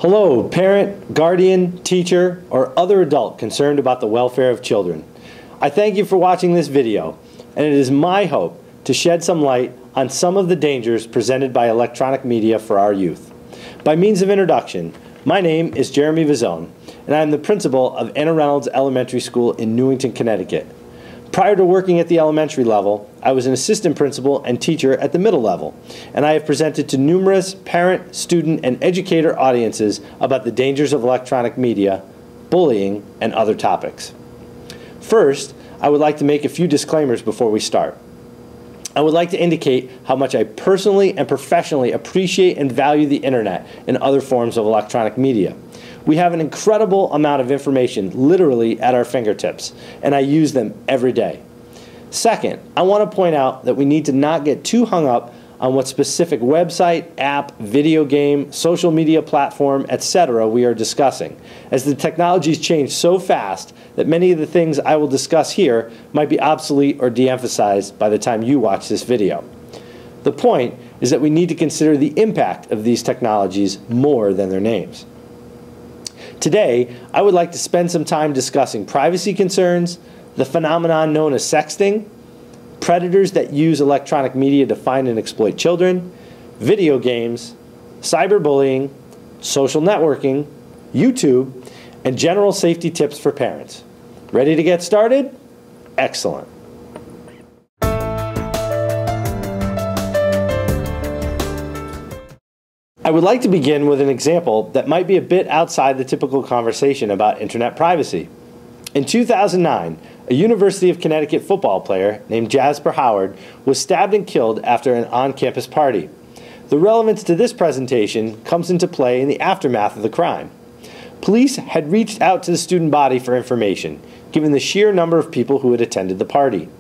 Hello, parent, guardian, teacher, or other adult concerned about the welfare of children. I thank you for watching this video, and it is my hope to shed some light on some of the dangers presented by electronic media for our youth. By means of introduction, my name is Jeremy Visone, and I am the principal of Anna Reynolds Elementary School in Newington, Connecticut. Prior to working at the elementary level, I was an assistant principal and teacher at the middle level, and I have presented to numerous parent, student, and educator audiences about the dangers of electronic media, bullying, and other topics. First, I would like to make a few disclaimers before we start. I would like to indicate how much I personally and professionally appreciate and value the internet and other forms of electronic media. We have an incredible amount of information literally at our fingertips, and I use them every day. Second, I want to point out that we need to not get too hung up on what specific website, app, video game, social media platform, etc. we are discussing, as the technologies change so fast that many of the things I will discuss here might be obsolete or de-emphasized by the time you watch this video. The point is that we need to consider the impact of these technologies more than their names. Today, I would like to spend some time discussing privacy concerns, the phenomenon known as sexting, predators that use electronic media to find and exploit children, video games, cyberbullying, social networking, YouTube, and general safety tips for parents. Ready to get started? Excellent. I would like to begin with an example that might be a bit outside the typical conversation about internet privacy. In 2009, a University of Connecticut football player named Jasper Howard was stabbed and killed after an on-campus party. The relevance to this presentation comes into play in the aftermath of the crime. Police had reached out to the student body for information, given the sheer number of people who had attended the party.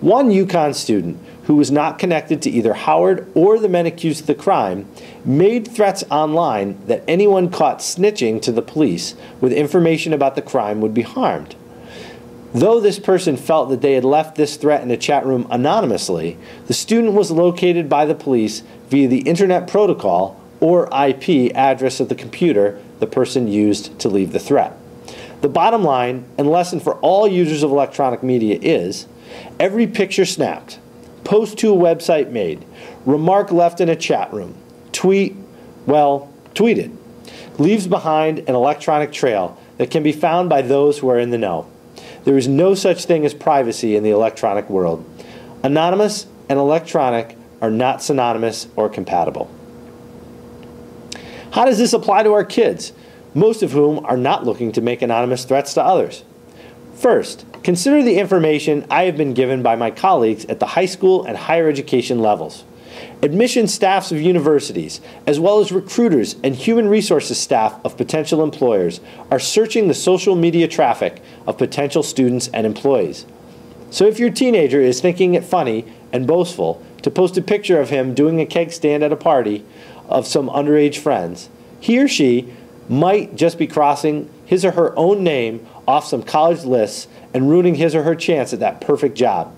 One UConn student, who was not connected to either Howard or the men accused of the crime, made threats online that anyone caught snitching to the police with information about the crime would be harmed. Though this person felt that they had left this threat in a chat room anonymously, the student was located by the police via the Internet Protocol or IP address of the computer the person used to leave the threat. The bottom line and lesson for all users of electronic media is, every picture snapped, post to a website made, remark left in a chat room, tweeted, leaves behind an electronic trail that can be found by those who are in the know. There is no such thing as privacy in the electronic world. Anonymous and electronic are not synonymous or compatible. How does this apply to our kids, most of whom are not looking to make anonymous threats to others? First, consider the information I have been given by my colleagues at the high school and higher education levels. Admission staffs of universities, as well as recruiters and human resources staff of potential employers, are searching the social media traffic of potential students and employees. So if your teenager is thinking it funny and boastful to post a picture of him doing a keg stand at a party of some underage friends, he or she might just be crossing his or her own name off some college lists and ruining his or her chance at that perfect job.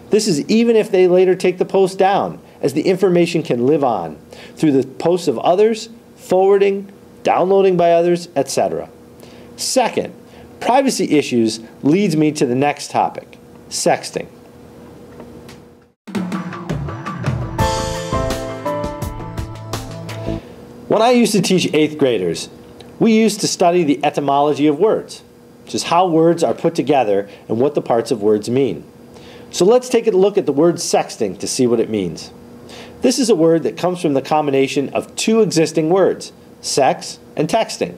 This is even if they later take the post down, as the information can live on through the posts of others, forwarding, downloading by others, etc. Second, privacy issues leads me to the next topic, sexting. When I used to teach 8th graders, we used to study the etymology of words, which is how words are put together and what the parts of words mean. So let's take a look at the word sexting to see what it means. This is a word that comes from the combination of two existing words, sex and texting.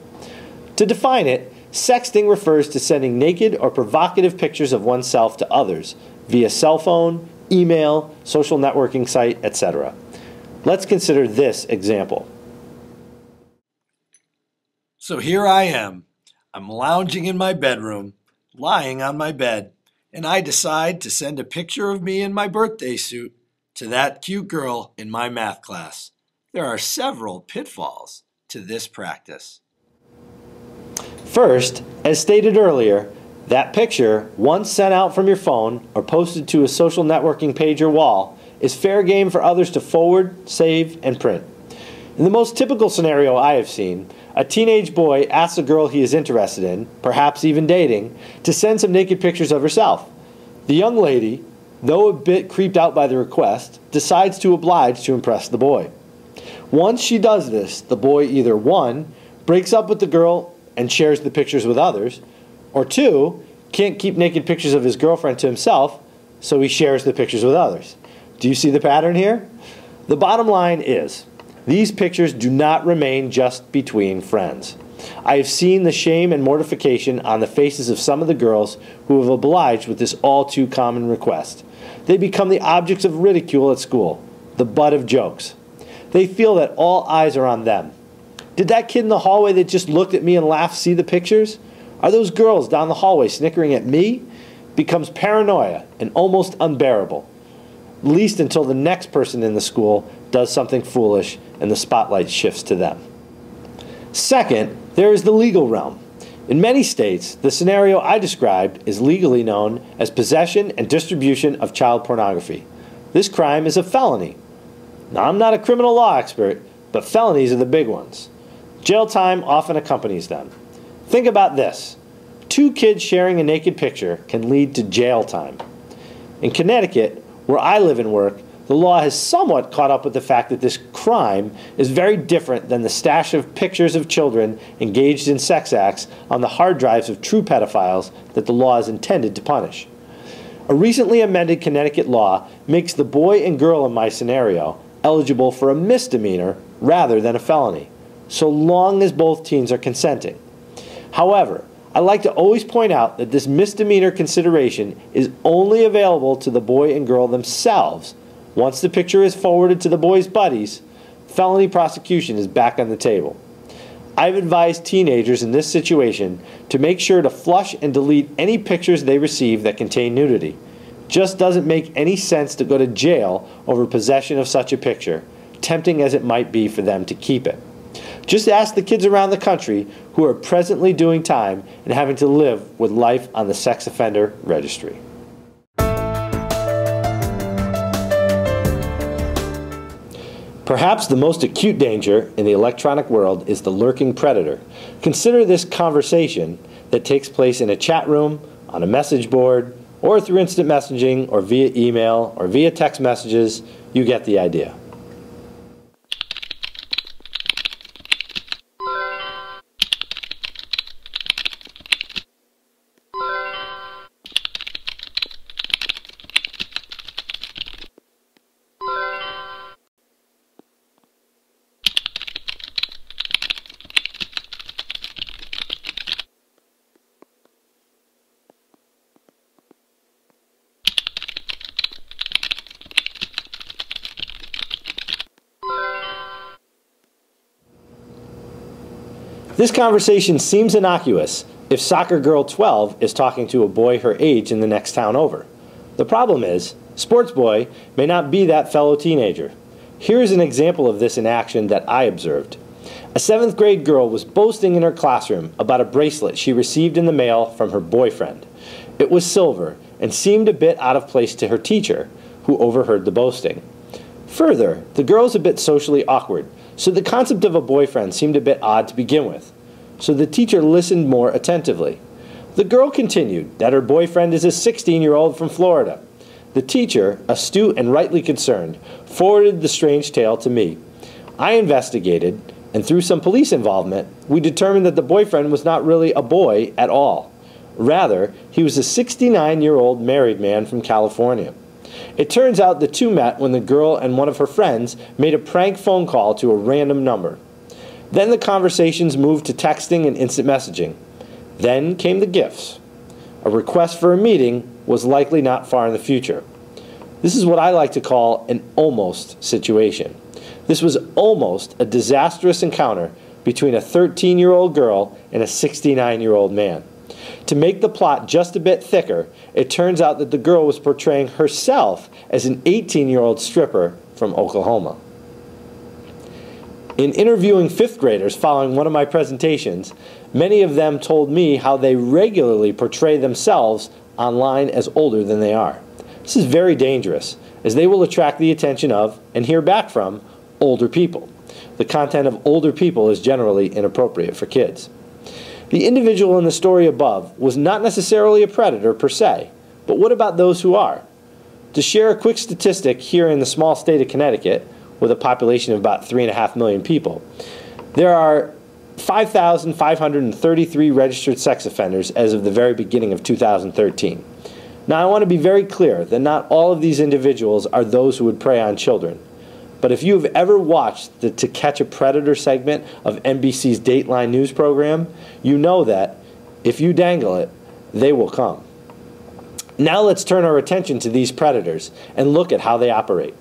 To define it, sexting refers to sending naked or provocative pictures of oneself to others via cell phone, email, social networking site, etc. Let's consider this example. So here I am. I'm lounging in my bedroom, lying on my bed, and I decide to send a picture of me in my birthday suit to that cute girl in my math class. There are several pitfalls to this practice. First, as stated earlier, that picture, once sent out from your phone or posted to a social networking page or wall, is fair game for others to forward, save, and print. In the most typical scenario I have seen, a teenage boy asks a girl he is interested in, perhaps even dating, to send some naked pictures of herself. The young lady, though a bit creeped out by the request, decides to oblige to impress the boy. Once she does this, the boy either 1, breaks up with the girl and shares the pictures with others, or 2, can't keep naked pictures of his girlfriend to himself, so he shares the pictures with others. Do you see the pattern here? The bottom line is, these pictures do not remain just between friends. I have seen the shame and mortification on the faces of some of the girls who have obliged with this all too common request. They become the objects of ridicule at school, the butt of jokes. They feel that all eyes are on them. Did that kid in the hallway that just looked at me and laughed see the pictures? Are those girls down the hallway snickering at me? Becomes paranoia and almost unbearable, at least until the next person in the school does something foolish and the spotlight shifts to them. Second, there is the legal realm. In many states, the scenario I described is legally known as possession and distribution of child pornography. This crime is a felony. Now, I'm not a criminal law expert, but felonies are the big ones. Jail time often accompanies them. Think about this. 2 kids sharing a naked picture can lead to jail time. In Connecticut, where I live and work, the law has somewhat caught up with the fact that this crime is very different than the stash of pictures of children engaged in sex acts on the hard drives of true pedophiles that the law is intended to punish. A recently amended Connecticut law makes the boy and girl in my scenario eligible for a misdemeanor rather than a felony, so long as both teens are consenting. However, I like to always point out that this misdemeanor consideration is only available to the boy and girl themselves. Once the picture is forwarded to the boy's buddies, felony prosecution is back on the table. I've advised teenagers in this situation to make sure to flush and delete any pictures they receive that contain nudity. Just doesn't make any sense to go to jail over possession of such a picture, tempting as it might be for them to keep it. Just ask the kids around the country who are presently doing time and having to live with life on the sex offender registry. Perhaps the most acute danger in the electronic world is the lurking predator. Consider this conversation that takes place in a chat room, on a message board, or through instant messaging, or via email, or via text messages. You get the idea. This conversation seems innocuous if soccer girl 12 is talking to a boy her age in the next town over. The problem is, sports boy may not be that fellow teenager. Here is an example of this in action that I observed. A 7th grade girl was boasting in her classroom about a bracelet she received in the mail from her boyfriend. It was silver and seemed a bit out of place to her teacher, who overheard the boasting. Further, the girl is a bit socially awkward, so the concept of a boyfriend seemed a bit odd to begin with. So the teacher listened more attentively. The girl continued that her boyfriend is a 16-year-old from Florida. The teacher, astute and rightly concerned, forwarded the strange tale to me. I investigated, and through some police involvement, we determined that the boyfriend was not really a boy at all. Rather, he was a 69-year-old married man from California. It turns out the two met when the girl and one of her friends made a prank phone call to a random number. Then the conversations moved to texting and instant messaging. Then came the gifts. A request for a meeting was likely not far in the future. This is what I like to call an almost situation. This was almost a disastrous encounter between a 13-year-old girl and a 69-year-old man. To make the plot just a bit thicker, it turns out that the girl was portraying herself as an 18-year-old stripper from Oklahoma. In interviewing 5th graders following one of my presentations, many of them told me how they regularly portray themselves online as older than they are. This is very dangerous, as they will attract the attention of, and hear back from, older people. the content of older people is generally inappropriate for kids. The individual in the story above was not necessarily a predator per se, but what about those who are? To share a quick statistic, here in the small state of Connecticut, with a population of about 3.5 million people, there are 5,533 registered sex offenders as of the very beginning of 2013. Now, I want to be very clear that not all of these individuals are those who would prey on children. But if you have ever watched the To Catch a Predator segment of NBC's Dateline News program, you know that if you dangle it, they will come. Now let's turn our attention to these predators and look at how they operate.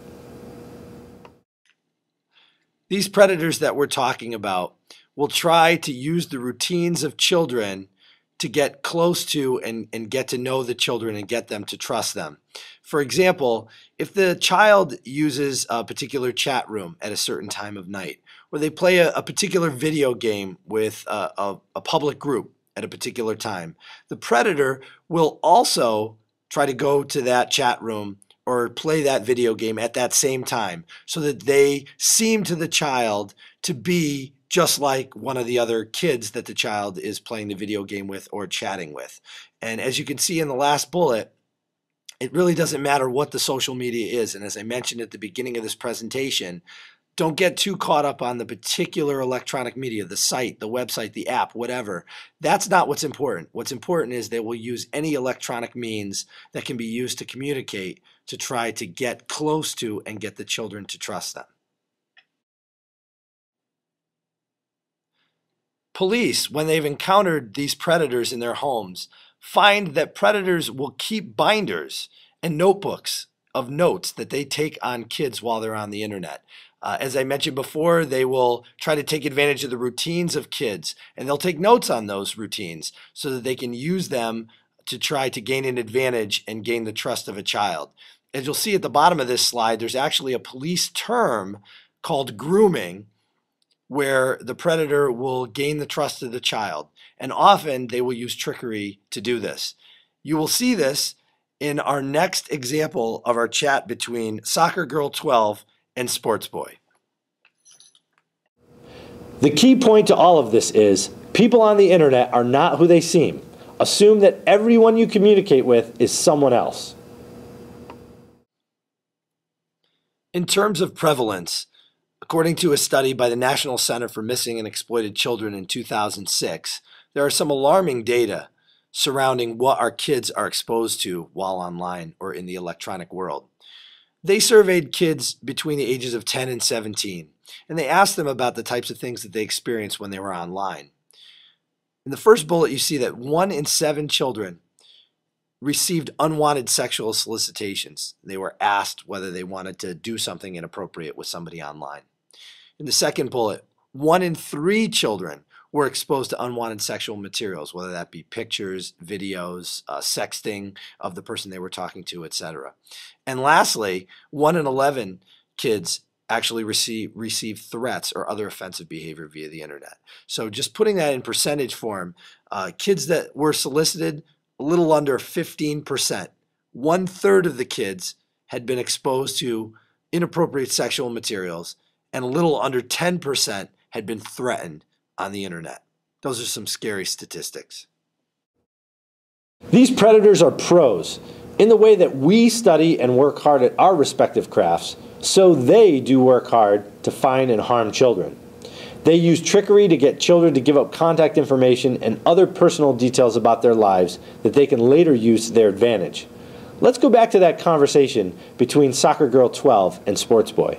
These predators that we're talking about will try to use the routines of children to get close to and get to know the children and get them to trust them. For example, if the child uses a particular chat room at a certain time of night, or they play a particular video game with a public group at a particular time, the predator will also try to go to that chat room or play that video game at that same time so that they seem to the child to be just like one of the other kids that the child is playing the video game with or chatting with. And as you can see in the last bullet, it really doesn't matter what the social media is. And as I mentioned at the beginning of this presentation, don't get too caught up on the particular electronic media, the site, the website, the app, whatever. That's not what's important. What's important is they will use any electronic means that can be used to communicate to try to get close to and get the children to trust them. Police, when they've encountered these predators in their homes, find that predators will keep binders and notebooks of notes that they take on kids while they're on the internet. As I mentioned before, they will try to take advantage of the routines of kids, and they'll take notes on those routines so that they can use them to try to gain an advantage and gain the trust of a child. As you'll see at the bottom of this slide, there's actually a police term called grooming, where the predator will gain the trust of the child. And often they will use trickery to do this. You will see this in our next example of our chat between Soccer Girl 12 and Sports Boy. The key point to all of this is people on the internet are not who they seem. Assume that everyone you communicate with is someone else. In terms of prevalence, according to a study by the National Center for Missing and Exploited Children in 2006, there are some alarming data surrounding what our kids are exposed to while online or in the electronic world. They surveyed kids between the ages of 10 and 17, and they asked them about the types of things that they experienced when they were online. In the first bullet, you see that 1 in 7 children received unwanted sexual solicitations. They were asked whether they wanted to do something inappropriate with somebody online. In the second bullet, 1 in 3 children were exposed to unwanted sexual materials, whether that be pictures, videos, sexting of the person they were talking to, etc. And lastly, 1 in 11 kids actually receive threats or other offensive behavior via the internet. So just putting that in percentage form, kids that were solicited, a little under 15%. 1/3 of the kids had been exposed to inappropriate sexual materials, and a little under 10% had been threatened on the internet. Those are some scary statistics. These predators are pros in the way that we study and work hard at our respective crafts, so they do work hard to find and harm children. They use trickery to get children to give up contact information and other personal details about their lives that they can later use to their advantage. Let's go back to that conversation between Soccer Girl 12 and Sports Boy.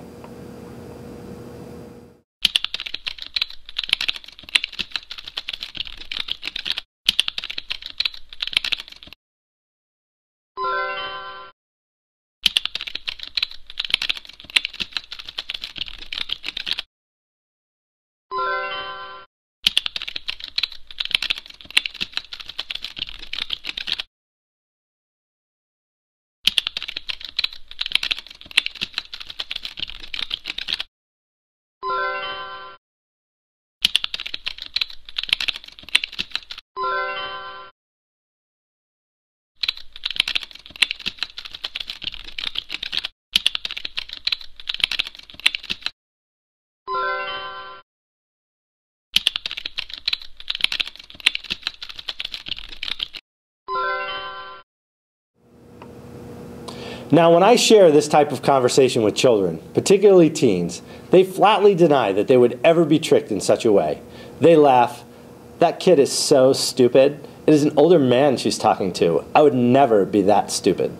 Now, when I share this type of conversation with children, particularly teens, they flatly deny that they would ever be tricked in such a way. They laugh, "That kid is so stupid. It is an older man she's talking to. I would never be that stupid."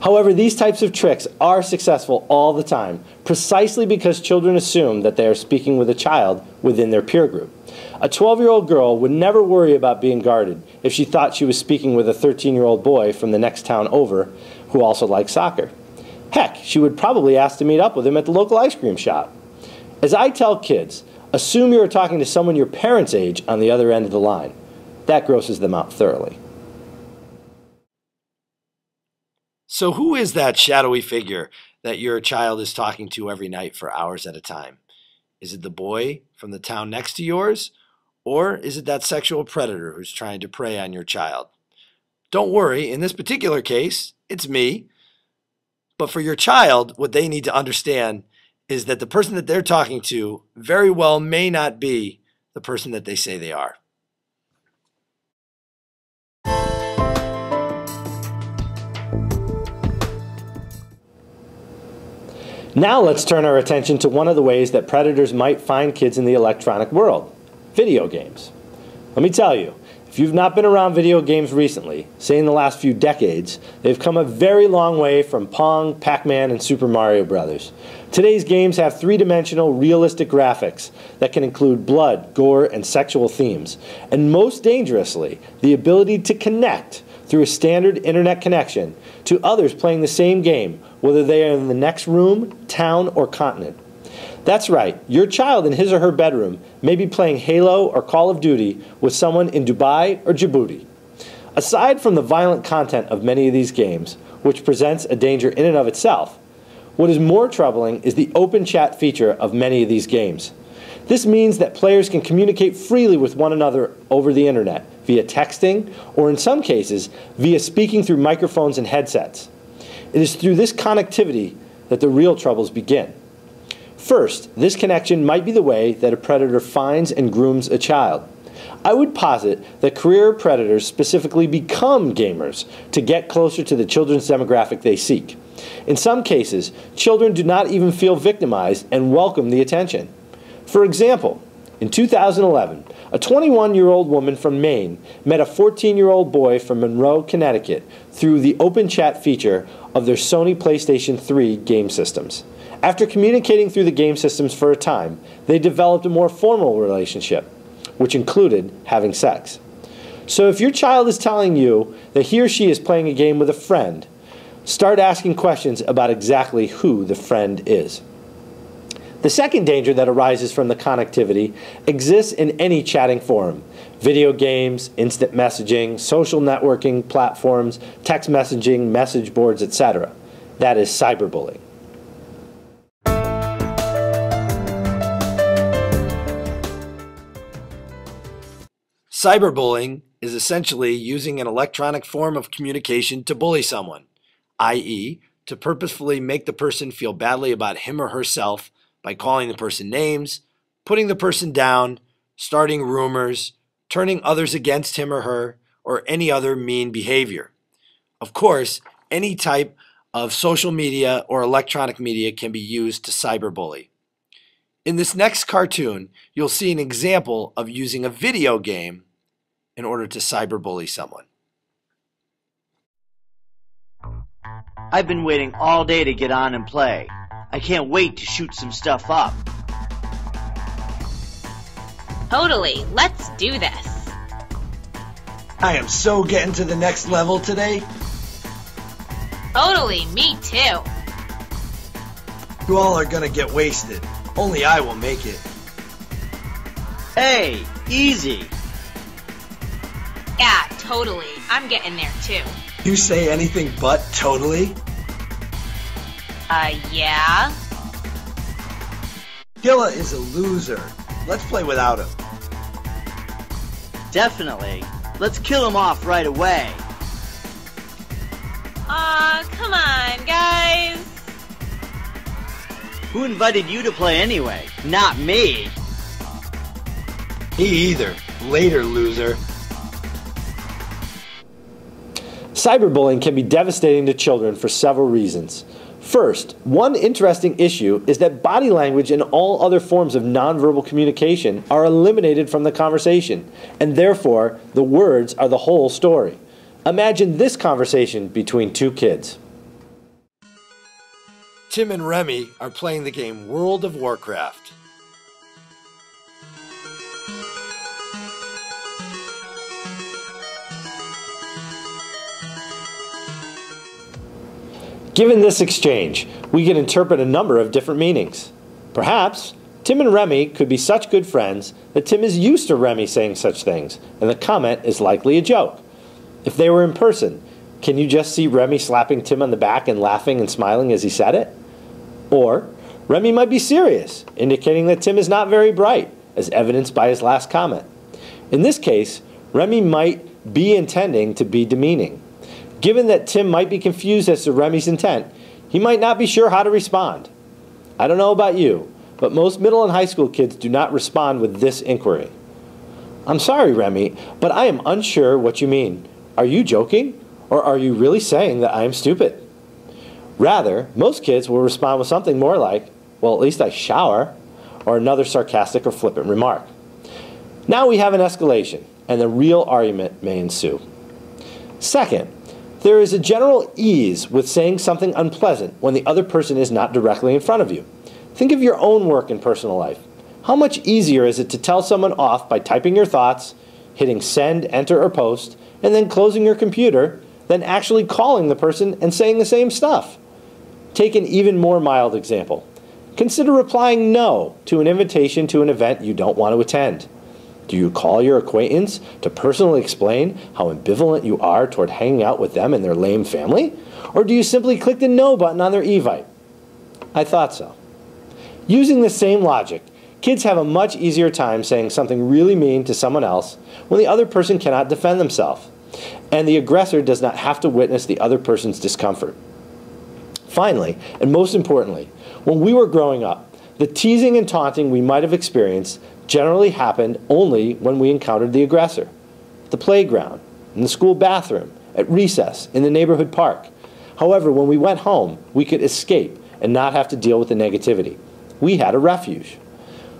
However, these types of tricks are successful all the time, precisely because children assume that they are speaking with a child within their peer group. A 12-year-old girl would never worry about being guarded if she thought she was speaking with a 13-year-old boy from the next town over who also likes soccer. Heck, she would probably ask to meet up with him at the local ice cream shop. As I tell kids, assume you are talking to someone your parents' age on the other end of the line. That grosses them out thoroughly. So who is that shadowy figure that your child is talking to every night for hours at a time? Is it the boy from the town next to yours? Or is it that sexual predator who's trying to prey on your child? Don't worry, in this particular case, it's me. But for your child, what they need to understand is that the person that they're talking to very well may not be the person that they say they are. Now let's turn our attention to one of the ways that predators might find kids in the electronic world: video games. Let me tell you, if you've not been around video games recently, say in the last few decades, they've come a very long way from Pong, Pac-Man, and Super Mario Bros. Today's games have three-dimensional, realistic graphics that can include blood, gore, and sexual themes, and most dangerously, the ability to connect through a standard internet connection to others playing the same game, whether they are in the next room, town, or continent. That's right, your child in his or her bedroom may be playing Halo or Call of Duty with someone in Dubai or Djibouti. Aside from the violent content of many of these games, which presents a danger in and of itself, what is more troubling is the open chat feature of many of these games. This means that players can communicate freely with one another over the internet, via texting, or in some cases, via speaking through microphones and headsets. It is through this connectivity that the real troubles begin. First, this connection might be the way that a predator finds and grooms a child. I would posit that career predators specifically become gamers to get closer to the children's demographic they seek. In some cases, children do not even feel victimized and welcome the attention. For example, in 2011, a 21-year-old woman from Maine met a 14-year-old boy from Monroe, Connecticut through the open chat feature of their Sony PlayStation 3 game systems. After communicating through the game systems for a time, they developed a more formal relationship, which included having sex. So if your child is telling you that he or she is playing a game with a friend, start asking questions about exactly who the friend is. The second danger that arises from the connectivity exists in any chatting forum: video games, instant messaging, social networking platforms, text messaging, message boards, etc. That is cyberbullying. Cyberbullying is essentially using an electronic form of communication to bully someone, i.e., to purposefully make the person feel badly about him or herself by calling the person names, putting the person down, starting rumors, turning others against him or her, or any other mean behavior. Of course, any type of social media or electronic media can be used to cyberbully. In this next cartoon, you'll see an example of using a video game in order to cyberbully someone. I've been waiting all day to get on and play. I can't wait to shoot some stuff up. Totally, let's do this. I am so getting to the next level today. Totally, me too. You all are gonna get wasted. Only I will make it. Hey, easy. Yeah, totally. I'm getting there too. You say anything but totally? Yeah? Gilla is a loser. Let's play without him. Definitely. Let's kill him off right away. Aw, come on, guys. Who invited you to play anyway? Not me. Me either. Later, loser. Cyberbullying can be devastating to children for several reasons. First, one interesting issue is that body language and all other forms of nonverbal communication are eliminated from the conversation, and therefore the words are the whole story. Imagine this conversation between two kids. Tim and Remy are playing the game World of Warcraft. Given this exchange, we can interpret a number of different meanings. Perhaps Tim and Remy could be such good friends that Tim is used to Remy saying such things, and the comment is likely a joke. If they were in person, can you just see Remy slapping Tim on the back and laughing and smiling as he said it? Or Remy might be serious, indicating that Tim is not very bright, as evidenced by his last comment. In this case, Remy might be intending to be demeaning. Given that Tim might be confused as to Remy's intent, he might not be sure how to respond. I don't know about you, but most middle and high school kids do not respond with this inquiry. I'm sorry, Remy, but I am unsure what you mean. Are you joking? Or are you really saying that I am stupid? Rather, most kids will respond with something more like, well, at least I shower, or another sarcastic or flippant remark. Now we have an escalation, and the real argument may ensue. Second, there is a general ease with saying something unpleasant when the other person is not directly in front of you. Think of your own work and personal life. How much easier is it to tell someone off by typing your thoughts, hitting send, enter, or post, and then closing your computer, than actually calling the person and saying the same stuff? Take an even more mild example. Consider replying no to an invitation to an event you don't want to attend. Do you call your acquaintance to personally explain how ambivalent you are toward hanging out with them and their lame family? Or do you simply click the no button on their evite? I thought so. Using the same logic, kids have a much easier time saying something really mean to someone else when the other person cannot defend themselves, and the aggressor does not have to witness the other person's discomfort. Finally, and most importantly, when we were growing up, the teasing and taunting we might have experienced generally happened only when we encountered the aggressor. At the playground, in the school bathroom, at recess, in the neighborhood park. However, when we went home, we could escape and not have to deal with the negativity. We had a refuge.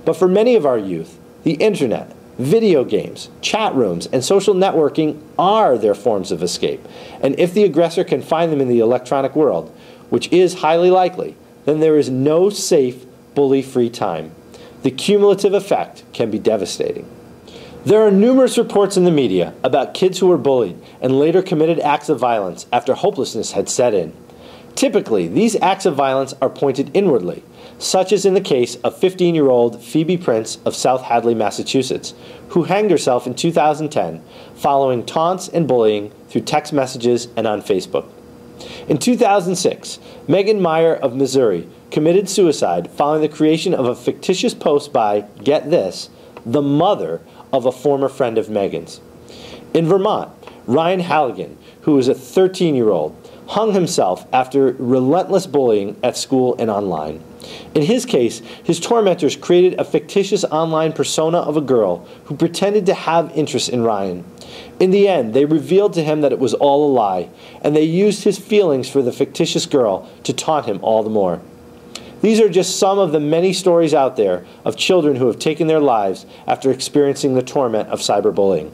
But for many of our youth, the internet, video games, chat rooms, and social networking are their forms of escape. And if the aggressor can find them in the electronic world, which is highly likely, then there is no safe, bully-free time. The cumulative effect can be devastating. There are numerous reports in the media about kids who were bullied and later committed acts of violence after hopelessness had set in. Typically, these acts of violence are pointed inwardly, such as in the case of 15-year-old Phoebe Prince of South Hadley, Massachusetts, who hanged herself in 2010 following taunts and bullying through text messages and on Facebook. In 2006, Megan Meyer of Missouri committed suicide following the creation of a fictitious post by, get this, the mother of a former friend of Megan's. In Vermont, Ryan Halligan, who was a 13-year-old, hung himself after relentless bullying at school and online. In his case, his tormentors created a fictitious online persona of a girl who pretended to have interest in Ryan. In the end, they revealed to him that it was all a lie, and they used his feelings for the fictitious girl to taunt him all the more. These are just some of the many stories out there of children who have taken their lives after experiencing the torment of cyberbullying.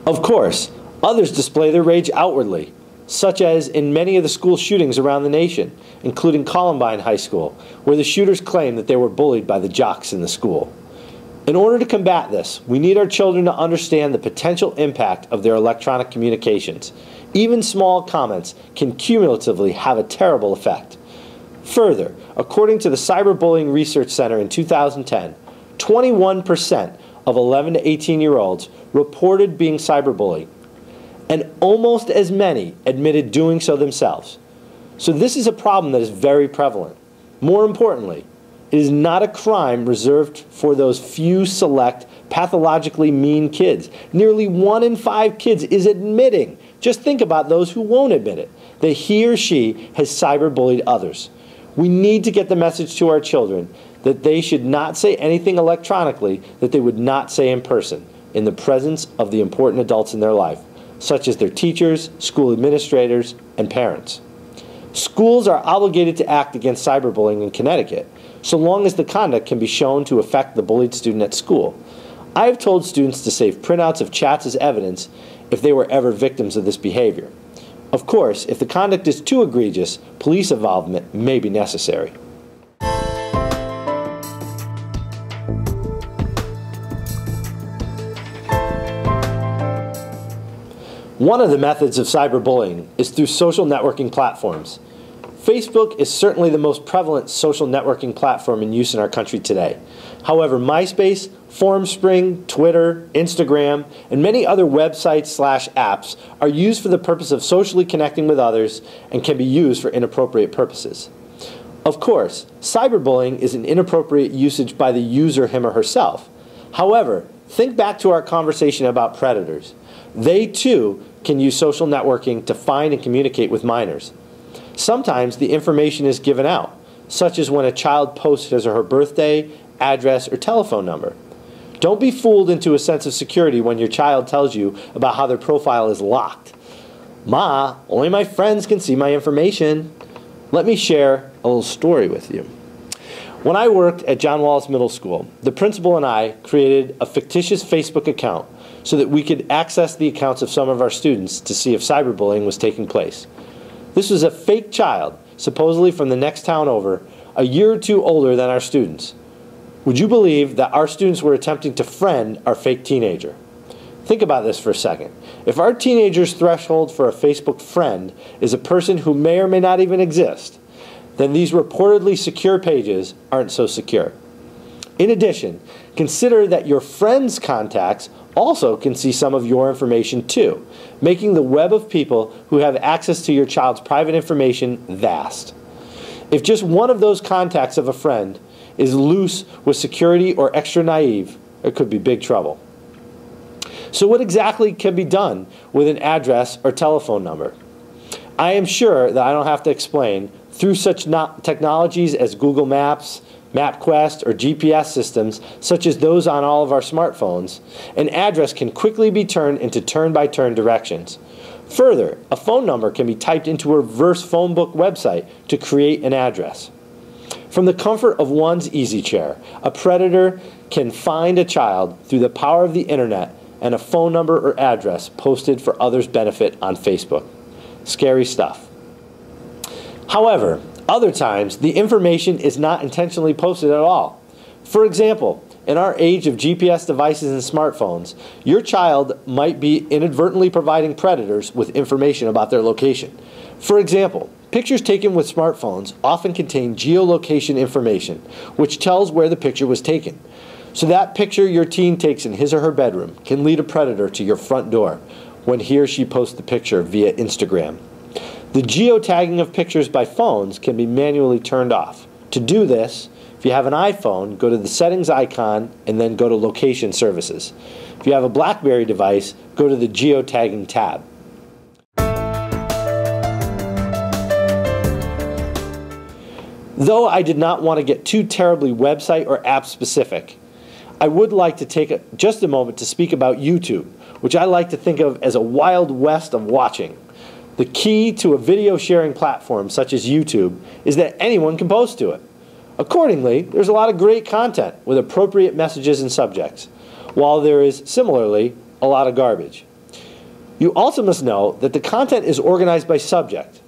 Of course, others display their rage outwardly, such as in many of the school shootings around the nation, including Columbine High School, where the shooters claimed that they were bullied by the jocks in the school. In order to combat this, we need our children to understand the potential impact of their electronic communications. Even small comments can cumulatively have a terrible effect. Further, according to the Cyberbullying Research Center in 2010, 21% of 11 to 18-year-olds reported being cyberbullied, and almost as many admitted doing so themselves. So this is a problem that is very prevalent. More importantly, it is not a crime reserved for those few select, pathologically mean kids. Nearly 1 in 5 kids is admitting, just think about those who won't admit it, that he or she has cyberbullied others. We need to get the message to our children that they should not say anything electronically that they would not say in person, in the presence of the important adults in their life. such as their teachers, school administrators, and parents. Schools are obligated to act against cyberbullying in Connecticut, so long as the conduct can be shown to affect the bullied student at school. I have told students to save printouts of chats as evidence if they were ever victims of this behavior. Of course, if the conduct is too egregious, police involvement may be necessary. One of the methods of cyberbullying is through social networking platforms. Facebook is certainly the most prevalent social networking platform in use in our country today. However, MySpace, ForumSpring, Twitter, Instagram, and many other websites/apps are used for the purpose of socially connecting with others and can be used for inappropriate purposes. Of course, cyberbullying is an inappropriate usage by the user him or herself. However, think back to our conversation about predators. They too can use social networking to find and communicate with minors. Sometimes the information is given out, such as when a child posts his or her birthday, address, or telephone number. Don't be fooled into a sense of security when your child tells you about how their profile is locked. Ma, only my friends can see my information. Let me share a little story with you. When I worked at John Wallace Middle School, the principal and I created a fictitious Facebook account so that we could access the accounts of some of our students to see if cyberbullying was taking place. This was a fake child, supposedly from the next town over, a year or two older than our students. Would you believe that our students were attempting to friend our fake teenager? Think about this for a second. If our teenager's threshold for a Facebook friend is a person who may or may not even exist, then these reportedly secure pages aren't so secure. In addition, consider that your friends' contacts also can see some of your information too, making the web of people who have access to your child's private information vast. If just one of those contacts of a friend is loose with security or extra naive, there could be big trouble. So what exactly can be done with an address or telephone number? I am sure that I don't have to explain, through such technologies as Google Maps, MapQuest, or GPS systems, such as those on all of our smartphones, an address can quickly be turned into turn-by-turn directions. Further, a phone number can be typed into a reverse phone book website to create an address. From the comfort of one's easy chair, a predator can find a child through the power of the internet and a phone number or address posted for others' benefit on Facebook. Scary stuff. However, other times, the information is not intentionally posted at all. For example, in our age of GPS devices and smartphones, your child might be inadvertently providing predators with information about their location. For example, pictures taken with smartphones often contain geolocation information, which tells where the picture was taken. So that picture your teen takes in his or her bedroom can lead a predator to your front door when he or she posts the picture via Instagram. The geotagging of pictures by phones can be manually turned off. To do this, if you have an iPhone, go to the settings icon and then go to location services. If you have a BlackBerry device, go to the geotagging tab. Though I did not want to get too terribly website or app specific, I would like to take just a moment to speak about YouTube, which I like to think of as a wild west of watching. The key to a video sharing platform such as YouTube is that anyone can post to it. Accordingly, there's a lot of great content with appropriate messages and subjects, while there is similarly a lot of garbage. You also must know that the content is organized by subject.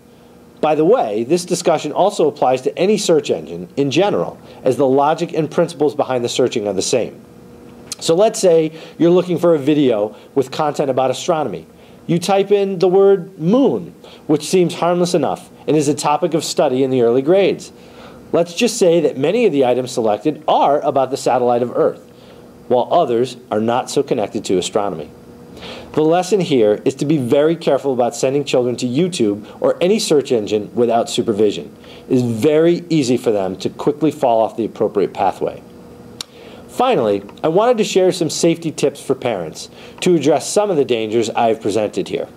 By the way, this discussion also applies to any search engine in general, as the logic and principles behind the searching are the same. So let's say you're looking for a video with content about astronomy. You type in the word moon, which seems harmless enough and is a topic of study in the early grades. Let's just say that many of the items selected are about the satellite of Earth, while others are not so connected to astronomy. The lesson here is to be very careful about sending children to YouTube or any search engine without supervision. It is very easy for them to quickly fall off the appropriate pathway. Finally, I wanted to share some safety tips for parents to address some of the dangers I have presented here.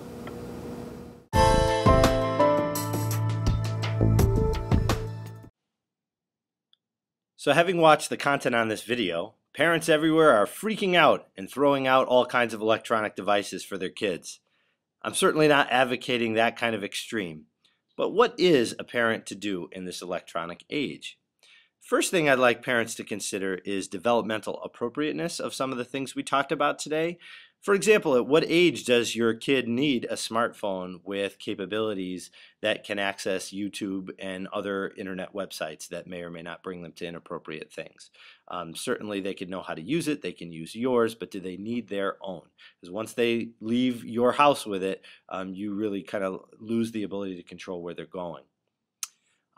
So having watched the content on this video, parents everywhere are freaking out and throwing out all kinds of electronic devices for their kids. I'm certainly not advocating that kind of extreme. But what is a parent to do in this electronic age? First thing I'd like parents to consider is developmental appropriateness of some of the things we talked about today. For example, at what age does your kid need a smartphone with capabilities that can access YouTube and other internet websites that may or may not bring them to inappropriate things? Certainly they can know how to use it, they can use yours, but do they need their own? Because once they leave your house with it, you really kind of lose the ability to control where they're going.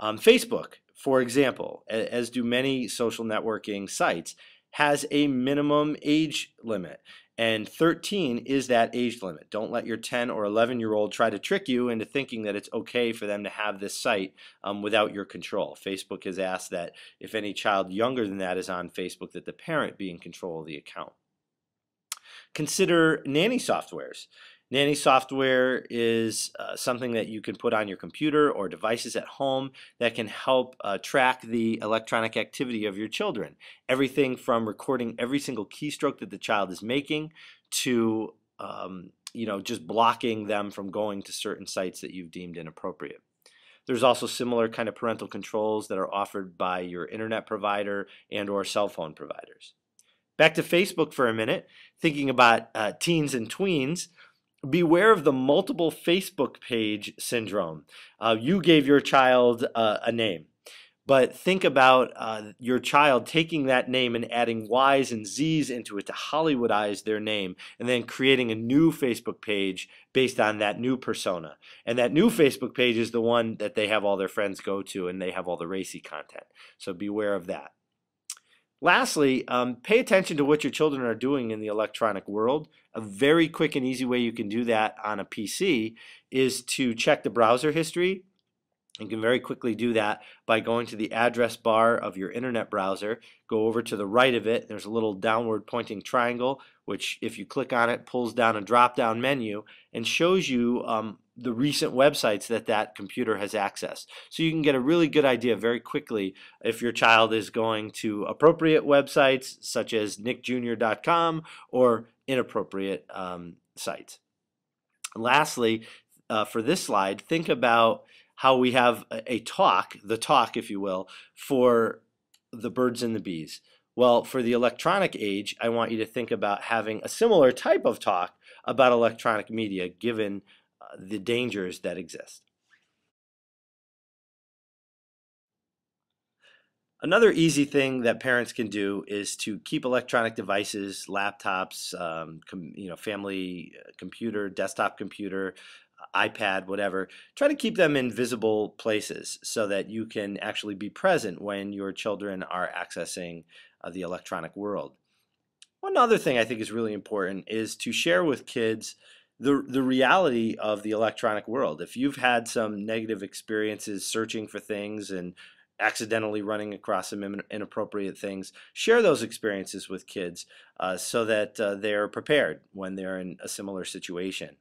Facebook, for example, as do many social networking sites, has a minimum age limit. And 13 is that age limit. Don't let your 10 or 11-year-old try to trick you into thinking that it's okay for them to have this site without your control. Facebook has asked that if any child younger than that is on Facebook, that the parent be in control of the account. Consider nanny softwares. Nanny software is something that you can put on your computer or devices at home that can help track the electronic activity of your children. Everything from recording every single keystroke that the child is making to just blocking them from going to certain sites that you've deemed inappropriate. There's also similar kind of parental controls that are offered by your internet provider and or cell phone providers. Back to Facebook for a minute, thinking about teens and tweens. Beware of the multiple Facebook page syndrome. You gave your child a name, but think about your child taking that name and adding Y's and Z's into it to Hollywoodize their name, and then creating a new Facebook page based on that new persona. And that new Facebook page is the one that they have all their friends go to, and they have all the racy content. So beware of that. Lastly, pay attention to what your children are doing in the electronic world. A very quick and easy way you can do that on a PC is to check the browser history. You can very quickly do that by going to the address bar of your internet browser, go over to the right of it, there's a little downward pointing triangle, which if you click on it pulls down a drop-down menu and shows you the recent websites that computer has accessed. So you can get a really good idea very quickly if your child is going to appropriate websites such as nickjr.com or inappropriate sites. Lastly, for this slide, think about how we have the talk, if you will, for the birds and the bees. Well, for the electronic age, I want you to think about having a similar type of talk about electronic media given the dangers that exist. Another easy thing that parents can do is to keep electronic devices, laptops, family computer, desktop computer, iPad, whatever, try to keep them in visible places so that you can actually be present when your children are accessing the electronic world. One other thing I think is really important is to share with kids the reality of the electronic world. If you've had some negative experiences searching for things and accidentally running across some inappropriate things, share those experiences with kids so that they're prepared when they're in a similar situation.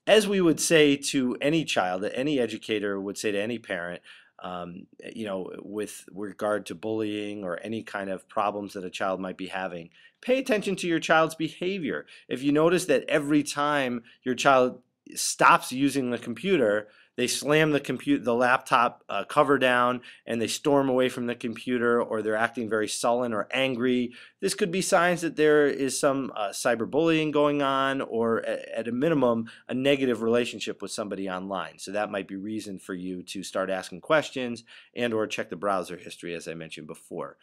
As we would say to any child, any educator would say to any parent, with regard to bullying or any kind of problems that a child might be having, pay attention to your child's behavior. If you notice that every time your child stops using the computer, they slam the laptop cover down and they storm away from the computer, or they're acting very sullen or angry, this could be signs that there is some cyberbullying going on, or at a minimum, a negative relationship with somebody online. So that might be reason for you to start asking questions and or check the browser history, as I mentioned before.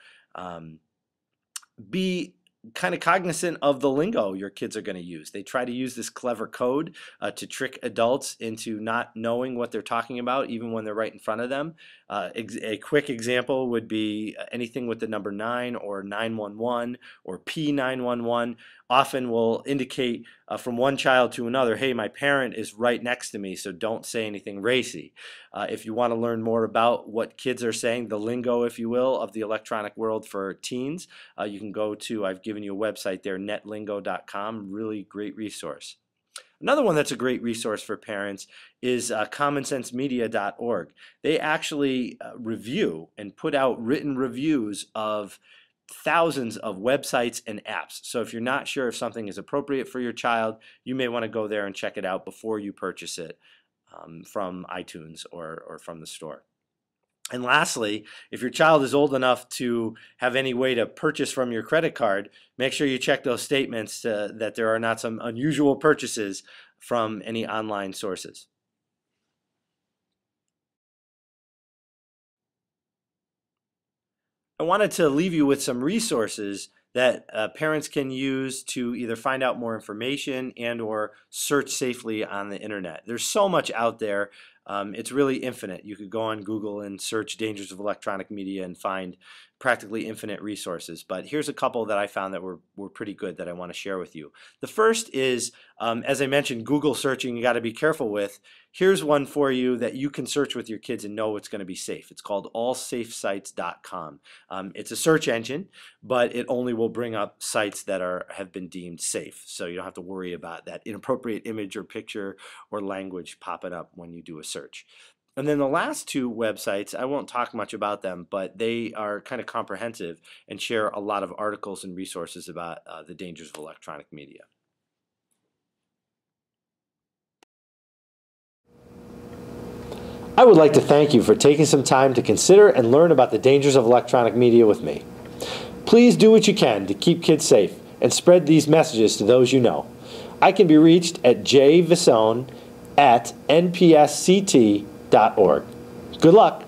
Be kind of cognizant of the lingo your kids are going to use. They try to use this clever code to trick adults into not knowing what they're talking about, even when they're right in front of them. A quick example would be anything with the number 9 or 911 or P911 often will indicate from one child to another, hey, my parent is right next to me, so don't say anything racy. If you want to learn more about what kids are saying, the lingo, if you will, of the electronic world for teens, you can go to, I've given you a website there, netlingo.com, really great resource. Another one that's a great resource for parents is commonsensemedia.org. They actually review and put out written reviews of thousands of websites and apps. So if you're not sure if something is appropriate for your child, you may want to go there and check it out before you purchase it from iTunes or from the store. And lastly, if your child is old enough to have any way to purchase from your credit card, make sure you check those statements that there are not some unusual purchases from any online sources. I wanted to leave you with some resources that parents can use to either find out more information and or search safely on the internet. There's so much out there. It's really infinite. You could go on Google and search dangers of electronic media and find practically infinite resources. But here's a couple that I found that were pretty good that I want to share with you. The first is, as I mentioned, Google searching you got to be careful with. Here's one for you that you can search with your kids and know it's going to be safe. It's called allsafesites.com. It's a search engine, but it only will bring up sites that have been deemed safe. So you don't have to worry about that inappropriate image or picture or language popping up when you do a search. And then the last two websites, I won't talk much about them, but they are kind of comprehensive and share a lot of articles and resources about the dangers of electronic media. I would like to thank you for taking some time to consider and learn about the dangers of electronic media with me. Please do what you can to keep kids safe and spread these messages to those you know. I can be reached at jvisone@npsct.org. Good luck.